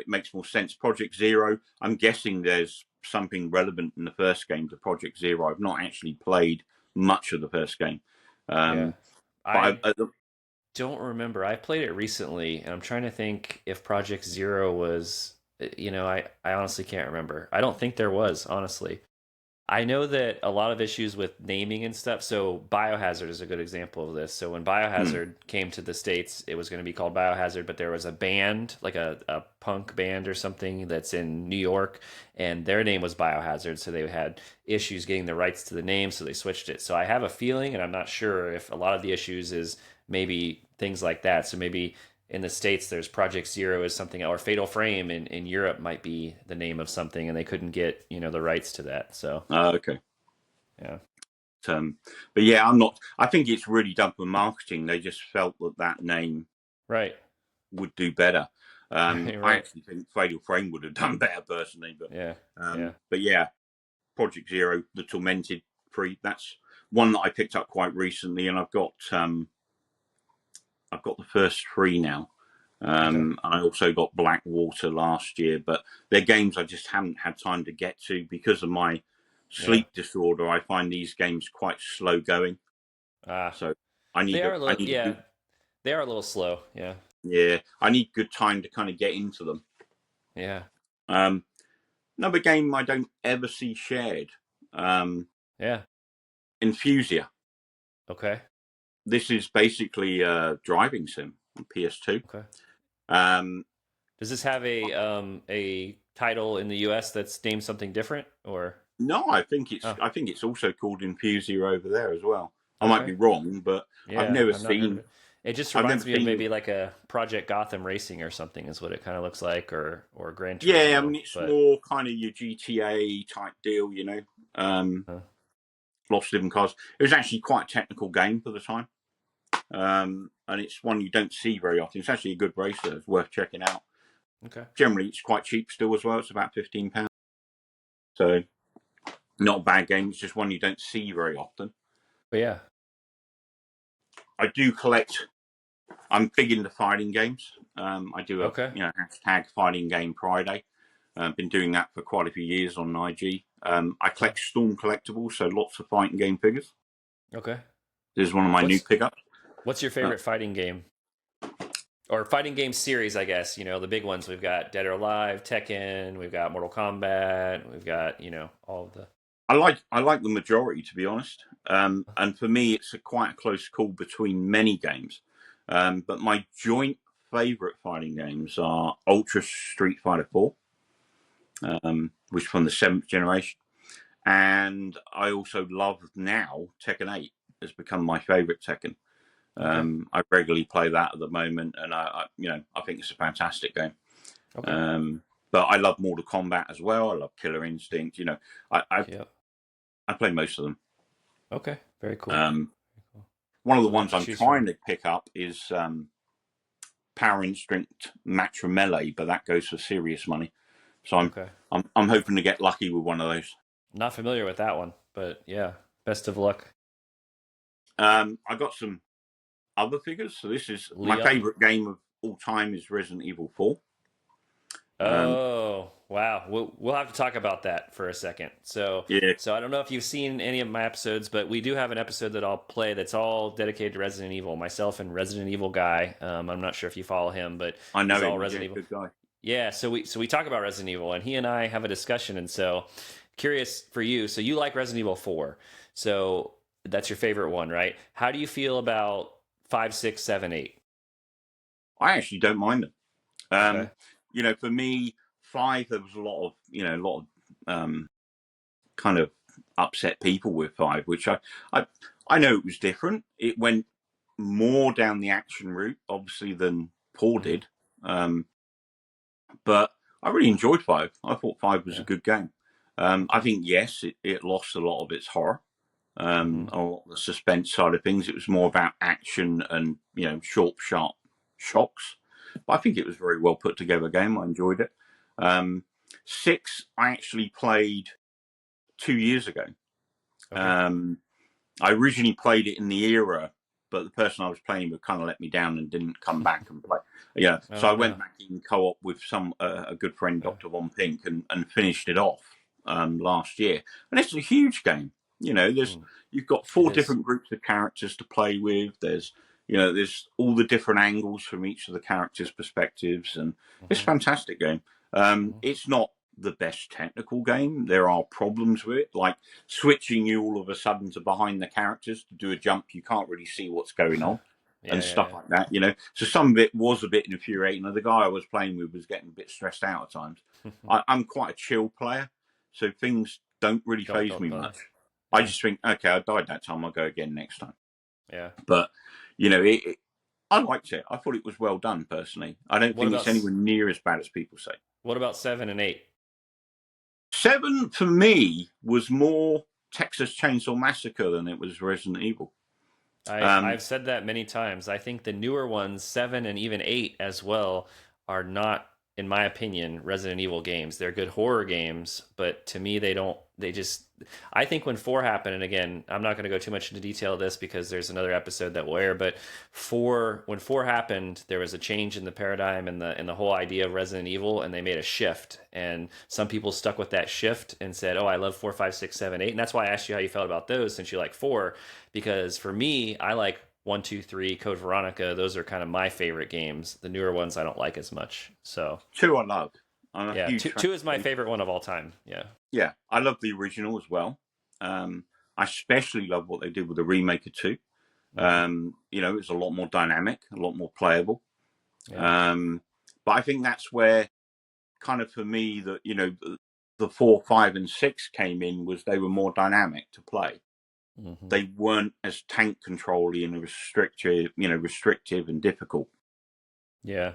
It makes more sense. Project Zero, I'm guessing there's something relevant in the first game to Project Zero. I've not actually played much of the first game, Yeah. but I don't remember. I played it recently, and I'm trying to think if Project Zero was. I honestly can't remember. I don't think there was, honestly. I know that a lot of issues with naming and stuff. So Biohazard is a good example of this. So when hmm, Biohazard came to the States, it was going to be called Biohazard, but there was a band, like a punk band or something that's in New York, and their name was Biohazard. So they had issues getting the rights to the name, so they switched it. So I have a feeling, and I'm not sure if a lot of the issues is maybe things like that. So maybe in the States there's Project Zero is something, or Fatal Frame in Europe might be the name of something, and they couldn't get the rights to that. So Okay. yeah, Um, but yeah, I'm not. I think it's really done for marketing. They just felt that that name right, would do better. right, I right. actually think Fatal Frame would have done better personally, Yeah, yeah, but yeah, Project Zero, the Tormented Free. That's one that I picked up quite recently, and I've got the first three now. okay, I also got Blackwater last year, but they're games I just haven't had time to get to because of my yeah. sleep disorder. I find these games quite slow going, Ah, so they are a I little, need a yeah, good, they are a little slow. Yeah, yeah, I need good time to kind of get into them. yeah, Um, Another game I don't ever see shared, um, yeah. Infusia. Okay, This is basically a driving sim on PS2. okay. Um, Does this have a title in the U.S. that's named something different, or? no, Oh, I think it's also called Infusia over there as well. I might okay. be wrong, but I've Yeah, never I've not heard of seen it. It just I've never reminds me of seen maybe it. like a Project Gotham Racing or something is what it kind of looks like, or Gran Yeah, I Turismo. mean it's But more kind of your GTA type deal, Um, uh, lots of different cars. It was actually quite a technical game for the time, and it's one you don't see very often. It's actually a good racer. It's worth checking out. okay, Generally, it's quite cheap still as well. It's about £15, so not a bad game. It's just one you don't see very often. but yeah, I do collect. I'm big into fighting games. I do a okay, hashtag Fighting Game Friday. I've been doing that for quite a few years on IG. I yeah, collect Storm collectibles, so lots of fighting game figures. okay. This is one of my new What's pickups. what's your Uh, favorite fighting game or fighting game series? I guess the big ones. We've got Dead or Alive, Tekken. We've got Mortal Kombat. We've got all of the. I like the majority, to be honest. And for me, it's quite a close call between many games. But my joint favourite fighting games are Ultra Street Fighter 4, which is from the seventh generation. And I also love now Tekken 8 has become my favourite Tekken. Okay, I regularly play that at the moment, and I think it's a fantastic game. okay, Um, but I love Mortal Kombat as well. I love Killer Instinct. I, I, yeah, I play most of them. okay. Very cool. Um, Very cool. one of the So a lot ones to I'm choose from. trying to pick up is Power Instinct Match Melee, but that goes for serious money. So Okay. I'm hoping to get lucky with one of those. Not familiar with that one, but yeah, best of luck. I got some other figures. So this is my Leon. favorite game of all time is Resident Evil 4. Um, Oh, wow. We'll have to talk about that for a second. So, yeah, so I don't know if you've seen any of my episodes, but we do have an episode that I'll play that's all dedicated to Resident Evil. Myself and Resident Evil guy. I'm not sure if you follow him, but I know he's all him. Yeah, Resident Evil. good guy. Yeah, so we talk about Resident Evil, and he and I have a discussion. And so, curious for you. So you like Resident Evil 4. So that's your favorite one, right? How do you feel about 5, 6, 7, 8? I actually don't mind them. Okay. For me, five there was a lot of kind of upset people with five, which I I know it was different. It went more down the action route, obviously, than four Hmm. did. Um, but I really enjoyed five. I thought five was a Yeah. good game. I Okay. think yes, it lost a lot of its horror, Hmm. or the suspense side of things. It was more about action and short, sharp shocks. But I think it was a very well put together game. I enjoyed it. Um, Six, I actually played 2 years ago. Okay. Um, I originally played it in the era, but the person I was playing with kind of let me down and didn't come back and play. Yeah, so I Oh went no. back in co-op with a good friend, Yeah. Doctor Von Pink, and finished it off last year. And it's a huge game. There's Mm. you've got It four is. different groups of characters to play with. There's all the different angles from each of the characters' perspectives, and it's a Hmm. fantastic game. Hmm. It's not the best technical game. There are problems with it, like switching you all of a sudden to behind the characters to do a jump. You can't really see what's going on Yeah, and stuff yeah, like that. So some of it was a bit infuriating. And the guy I was playing with was getting a bit stressed out at times. yeah. I'm quite a chill player, so things don't really phase Don't me bother. much. I Yeah, just think, okay, I died that time. I'll go again next time. yeah. But you know, it, I liked it. I thought it was well done, personally. I don't What think about it's anywhere near as bad as people say. what about 7 and 8? 7, for me, was more Texas Chainsaw Massacre than it was Resident Evil. I've said that many times. I think the newer ones, 7 and even 8 as well, are not, in my opinion, Resident Evil games. They're good horror games, but to me they don't they just I think when 4 happened, and again, I'm not going to go too much into detail of this because there's another episode that will air, but 4 when 4 happened, there was a change in the paradigm and the whole idea of Resident Evil, and they made a shift. And some people stuck with that shift and said, "Oh, I love 4, 5, 6, 7, 8." And that's why I asked you how you felt about those since you like 4, because for me, I like 1, 2, 3, Code Veronica. Those are kind of my favorite games. The newer ones I don't like as much. So 2 I love. I'm a yeah, huge two fan. is my favorite one of all time. Yeah, Yeah, I love the original as well. I especially love what they did with the remake of 2. It was a lot more dynamic, a lot more playable. yeah, But I think that's where, kind of for me, the 4, 5, and 6 came in, was they were more dynamic to play. They weren't as tank controlly and restrictive and difficult. yeah,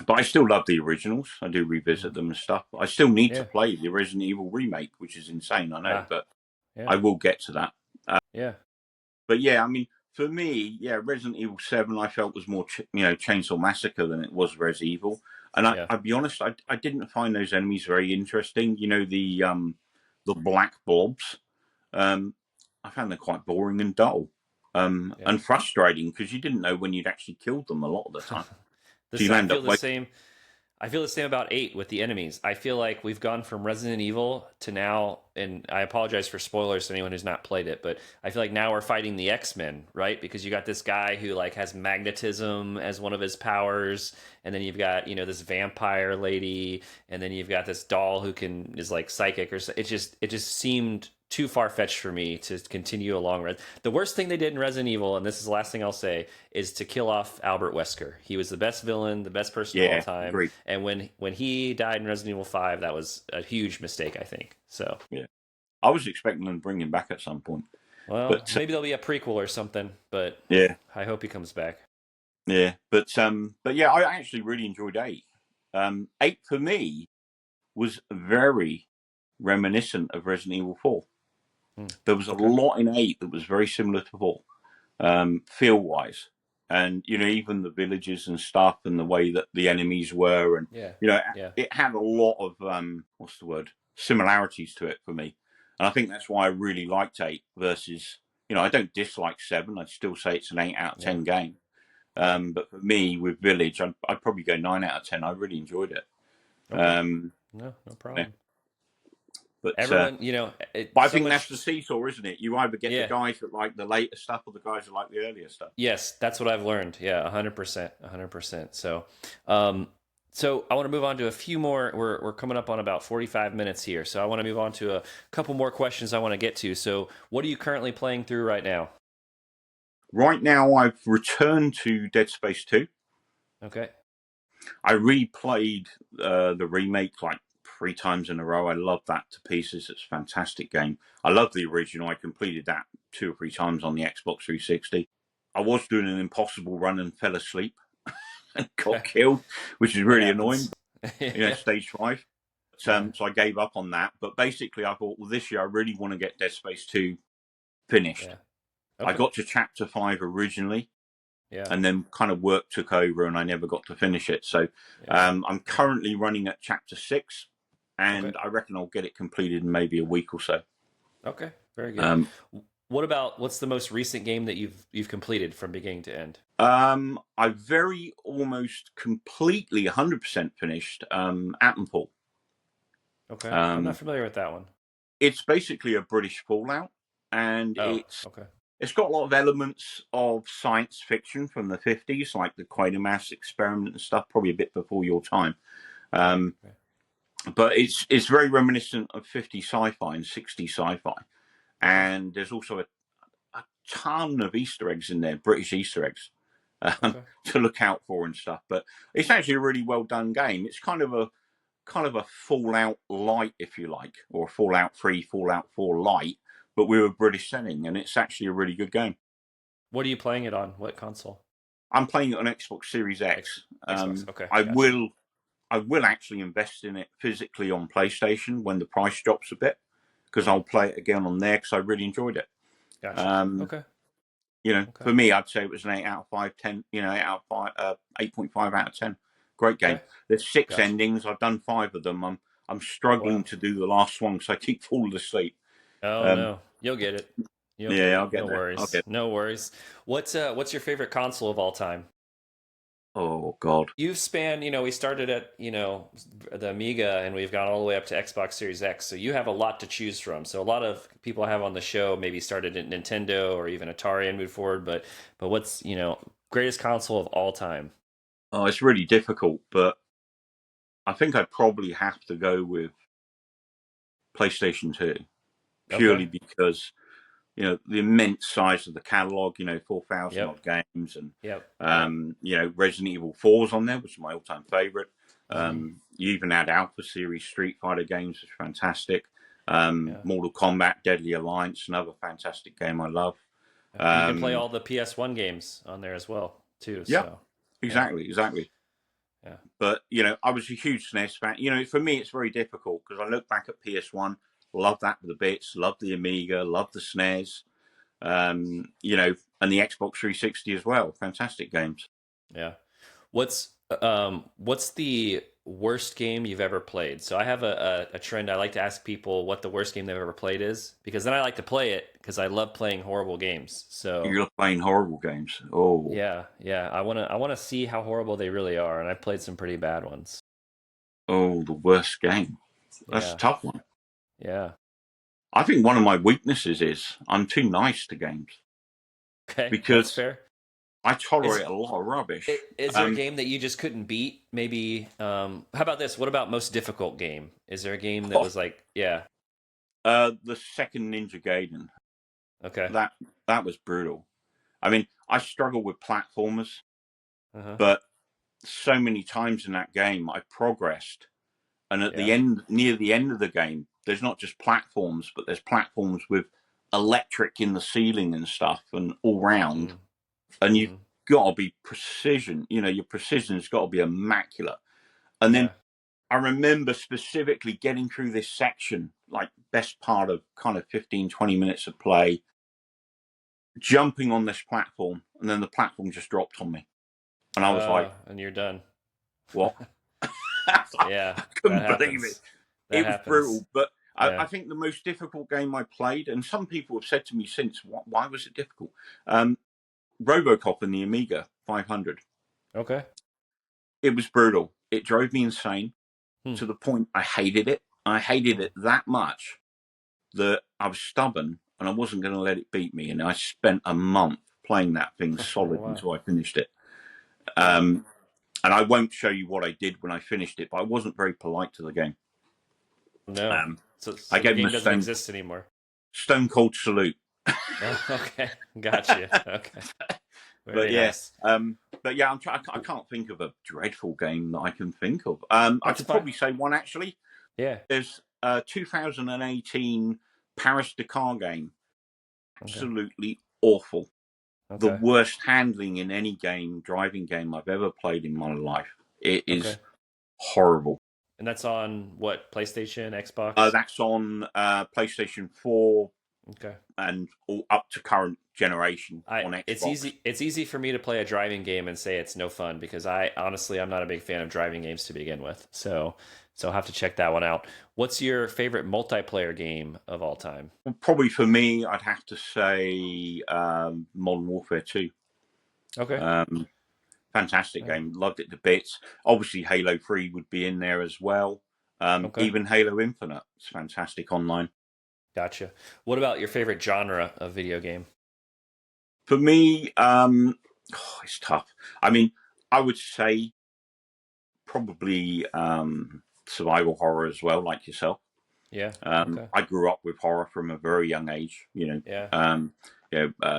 But I still love the originals. I do revisit them and stuff. I still need to yeah. play the Resident Evil remake, which is insane, I know, Ah, but yeah, I will get to that. yeah, But yeah, I mean, for me, yeah, Resident Evil 7 I felt was more, Chainsaw Massacre than it was Res Evil. And yeah. I'll be honest, I didn't find those enemies very interesting. The black blobs. Um, I found them quite boring and dull, Yeah. and frustrating because you didn't know when you'd actually killed them a lot of the time. So This you I end feel up the same. I feel the same about 8 with the enemies. I feel like we've gone from Resident Evil to now, and I apologize for spoilers to anyone who's not played it, but I feel like now we're fighting the X-Men, right? Because you got this guy who like has magnetism as one of his powers, and then you've got, this vampire lady, and then you've got this doll who is like psychic or so. It just seemed too far fetched for me to continue along. The worst thing they did in Resident Evil, and this is the last thing I'll say, is to kill off Albert Wesker. He was the best villain, the best person of all yeah, time, agreed. and when he died in Resident Evil 5, that was a huge mistake, I think. So, Yeah, I was expecting them to bring him back at some point, well, but maybe there'll be a prequel or something, but yeah, I hope he comes back. yeah, but yeah, I actually really enjoyed 8. 8 for me was very reminiscent of Resident Evil 4. Hmm. There was a Okay. lot in 8 that was very similar to 4, feel wise, and even the villages and stuff, and the way that the enemies were, and Yeah. you know, Yeah. it had a lot of what's the word, similarities to it for me, and I think that's why I really liked 8 versus. I don't dislike 7. I'd still say it's an 8 out of Yeah. 10 game. Yeah. But for me, with Village, I'd probably go 9 out of 10. I really enjoyed it. Okay. Um, No yeah, problem. but Everyone, but I so think that's much. the seesaw, isn't it? You either get the Yeah. guys that like the later stuff or the guys that like the earlier stuff. Yes, that's what I've learned. Yeah, 100%, 100%. So I want to move on to a few more. We're coming up on about 45 minutes here, so I want to move on to a couple more questions I want to get to. So, what are you currently playing through right now? Right now, I've returned to Dead Space 2. Okay. I replayed the remake like 3 times in a row. I love that to pieces. It's a fantastic game. I love the original. I completed that 2 or 3 times on the Xbox 360. I was doing an impossible run and fell asleep and got killed, which is It really annoying. happens. Yeah. Stage 5. Yeah. So I gave up on that. But basically, I thought, well, this year I really want to get Dead Space 2 finished. Yeah. I Okay. got to chapter 5 originally, Yeah. and then kind of work took over, and I never got to finish it. So Yeah. I'm currently running at chapter 6, and Okay. I reckon I'll get it completed in maybe a week or so. Okay. Very good. Um, What's the most recent game that you've completed from beginning to end? I very almost completely 100% finished Attenborough. Okay. I'm not Um, familiar with that one. it's basically a British Fallout, and Oh, okay. it's got a lot of elements of science fiction from the 50s, like the Quatermass experiment and stuff, probably a bit before your time. Right. Um, Right. but it's very reminiscent of 50 sci-fi and 60 sci-fi. Okay. And there's also a ton of Easter eggs in there, British Easter eggs, Okay. to look out for and stuff. But it's actually a really well done game. It's kind of a Fallout light, if you like, or Fallout 3, Fallout 4 light, but with a British setting, and it's actually a really good game. What are you playing it on? What console? I'm playing it on Xbox Series X, X. Xbox. Okay, I gotcha. will I will actually invest in it physically on PlayStation when the price drops a bit, because Hmm. I'll play it again on there because I really enjoyed it. Gotcha. Um, Okay. for Okay. me, I'd say it was an 8 out of 5, 10. 8 out of 5, 8.5 out of 10. Great game. Okay. There's 6 Gotcha. endings. I've done 5 of them. I'm Oh struggling wow. to do the last one because I keep falling asleep. Oh Um, no, you'll get it. You'll get yeah, I'll it. get No there. I'll worries. get. No worries. What's your favorite console of all time? Oh God. You've spanned, we started at, the Amiga and we've gone all the way up to Xbox Series X. So you have a lot to choose from. So a lot of people I have on the show maybe started at Nintendo or even Atari and moved forward, but what's, greatest console of all time? Oh, it's really difficult, but I think I'd probably have to go with PlayStation 2, Okay. purely because the immense size of the catalog. 4,000 Yep. odd games, and Yep. Yep. Resident Evil 4's on there, which is my all-time favorite. Hmm. You even had Alpha Series Street Fighter games, which are fantastic. Yeah. Mortal Kombat, Deadly Alliance, another fantastic game I love. You can play Um, all the PS1 games on there as well, too. yeah, So, yeah. exactly. Yeah. But I was a huge SNES fan. For me, it's very difficult because I look back at PS1, love that with the bits, love the Amiga, love the SNES, and the Xbox 360 as well. Fantastic games. Yeah. What's the worst game you've ever played? So I have a trend. I like to ask people what the worst game they've ever played is because then I like to play it because I love playing horrible games. So You're playing horrible games. Oh, yeah. I wanna see how horrible they really are, and I've played some pretty bad ones. the worst game. That's a Yeah. tough one. Yeah. I think one of my weaknesses is I'm too nice to games Okay, that's because fair. I Is tolerate a lot of rubbish. is there a game that you just couldn't beat? Maybe. How about this? What about most difficult game? Is there a game that was like, yeah, the second Ninja Gaiden, okay, that that was brutal. I mean, I struggle with platformers, uh huh, but so many times in that game I progressed, and at the yeah, end, near the end of the game, there's not just platforms, but there's platforms with electric in the ceiling and stuff, and all round, mm, and you've mm, got to be precision. Your precision's got to be immaculate. And then yeah. I remember specifically getting through this section, like best part of kind of 15, 20 minutes of play, jumping on this platform, and then the platform just dropped on me. And I was like, And you're done. what? I Yeah, that couldn't believe it. happens. That It was happens. brutal. But I Yeah. think the most difficult game I played, and some people have said to me since, why was it difficult? Um, Robocop and the Amiga 500. Okay. It was brutal. It drove me insane Hmm. to the point I hated it. I hated Hmm. it that much that I was stubborn and I wasn't going to let it beat me. And I spent a month playing that thing Oh solid wow. until I finished it. Wow. Um, and I won't show you what I did when I finished it, but I wasn't very polite to the game. No. Um, So I the gave him game a doesn't exist anymore. stone cold salute. Oh, okay. Gotcha. Okay. But Very yeah, nice. I can't think of a dreadful game that I can think of. I That's could fine. probably say one actually. Yeah. There's a 2018 Paris Dakar game. Okay. Absolutely awful. The Okay. worst handling in any game, driving game I've ever played in my life. It is Okay. horrible. And that's on what? PlayStation, Xbox? That's on PlayStation 4 Okay. and all up to current generation I on it's Xbox. easy for me to play a driving game and say it's no fun because I honestly I'm not a big fan of driving games to begin with. So I'll have to check that one out. What's your favorite multiplayer game of all time? Well, probably for me, I'd have to say Modern Warfare 2. Okay. Um, Fantastic Yeah. game. Loved it to bits. Obviously, Halo 3 would be in there as well. Okay. Even Halo Infinite. It's fantastic online. Gotcha. What about your favorite genre of video game? For me, it's tough. I mean, I would say probably survival horror as well, like yourself. Yeah. Okay. I grew up with horror from a very young age. Yeah.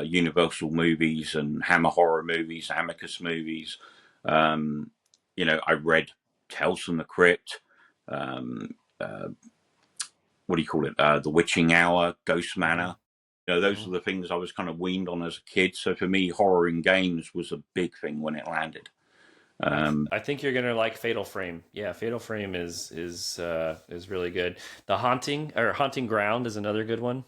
Universal movies and Hammer horror movies, Amicus movies. I read Tales from the Crypt. Um, what do you call it? The Witching Hour, Ghost Hmm. Manor. Those Hmm. are the things I was kind of weaned on as a kid. So for me, horror in games was a big thing when it landed. Um, I think you're gonna like Fatal Frame. Yeah, Fatal Frame is really good. The Haunting or Haunting Ground is another good one.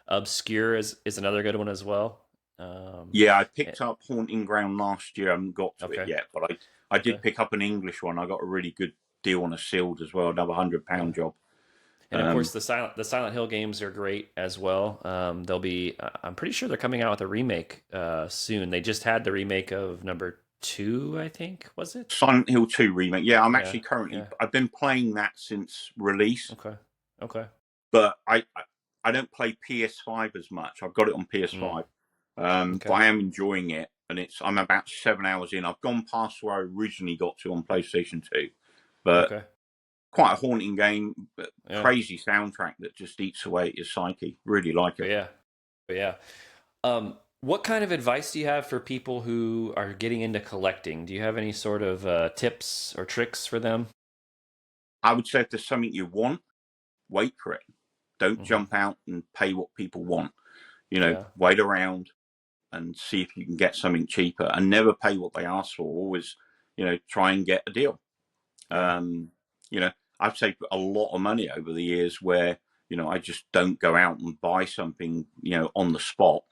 Obscure is another good one as well. Um, yeah, I eh, picked up Haunting Ground last year. I haven't got to it okay, yet, but I okay. did pick up an English one. I got a really good deal on a sealed as well, another £100 Yeah. job. And of course, Um, the Silent Hill games are great as well. They'll be. I'm pretty sure they're coming out with a remake soon. They just had the remake of number two, I think. Was it? Silent Hill 2 remake. Yeah, I'm Yeah. actually currently, Yeah. I've been playing that since release, Okay. Okay. but I don't play PS5 as much. I've got it on Mm, PS5, but okay. I am enjoying it, and I'm about 7 hours in. I've gone past where I originally got to on PlayStation 2, but Okay. quite a haunting game, but Yeah. crazy soundtrack that just eats away at your psyche. Really like But it. yeah. But yeah. What kind of advice do you have for people who are getting into collecting? Do you have any sort of tips or tricks for them? I would say if there's something you want, wait for it. Don't Hmm. jump out and pay what people want. Yeah. Wait around and see if you can get something cheaper, and never pay what they ask for. Always, try and get a deal. Yeah. Um, you know, I've saved a lot of money over the years where, I just don't go out and buy something, on the spot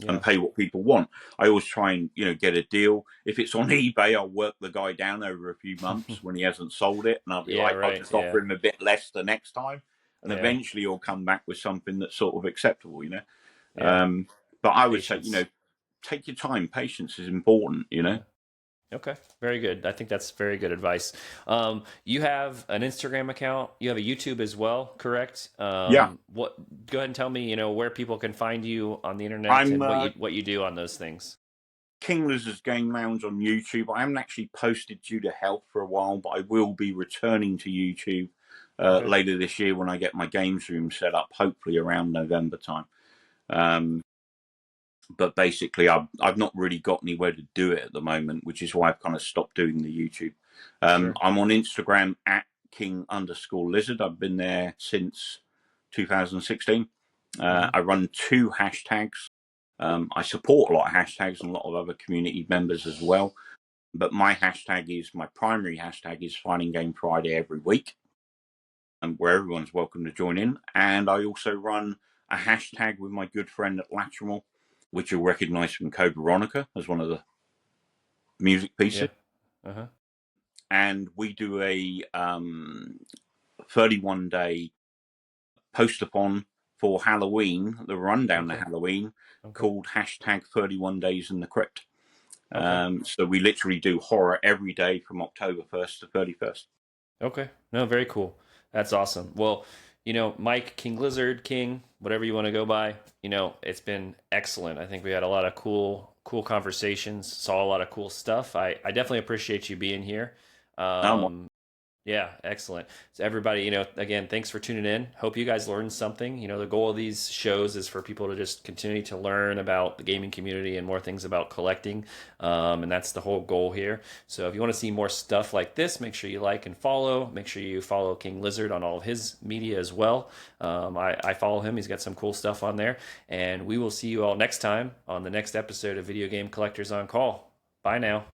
and Yeah. pay what people want. I always try and, get a deal. If it's on eBay, I'll work the guy down over a few months when he hasn't sold it. And I'll be Yeah. like, I'll Right. just offer Yeah. him a bit less the next time. And Yeah. eventually he'll come back with something that's sort of acceptable. Yeah. Um, but I would say, Patience. take your time. Patience is important. Yeah. Okay, very good. I think that's very good advice. You have an Instagram account. You have a YouTube as well, correct? Yeah. What? Go ahead and tell me, where people can find you on the internet I'm and what you do on those things. Kinglizzard's Game Lounge on YouTube. I haven't actually posted due to health for a while, but I will be returning to YouTube Okay, later this year when I get my games room set up, hopefully around November time. Um, but basically, I've not really got anywhere to do it at the moment, which is why I've kind of stopped doing the YouTube. sure. I'm on Instagram at King_Lizard. I've been there since 2016. Hmm. I run two hashtags. I support a lot of hashtags and a lot of other community members as well. But my primary hashtag is Finding Game Friday every week, and where everyone's welcome to join in. And I also run a hashtag with my good friend at Lateral, which you'll recognise from Code Veronica as one of the music Yeah. pieces. Uh huh. And we do a 31-day post-a-thon for Halloween, the rundown to Okay. Halloween, Okay. called hashtag 31 Days in the Crypt. Okay. So we literally do horror every day from October 1st to 31st. Okay. No, very cool. That's awesome. Well, Mike, Kinglizzard, King, whatever you want to go by, it's been excellent. I think we had a lot of cool conversations, saw a lot of cool stuff. I definitely appreciate you being here. Um, Um, yeah, excellent. So everybody, again, thanks for tuning in. Hope you guys learned something. The goal of these shows is for people to just continue to learn about the gaming community and more things about collecting. And that's the whole goal here. So if you want to see more stuff like this, make sure you like and follow. Make sure you follow Kinglizzard on all of his media as well. I follow him. He's got some cool stuff on there. And we will see you all next time on the next episode of Video Game Collectors on Call. Bye now.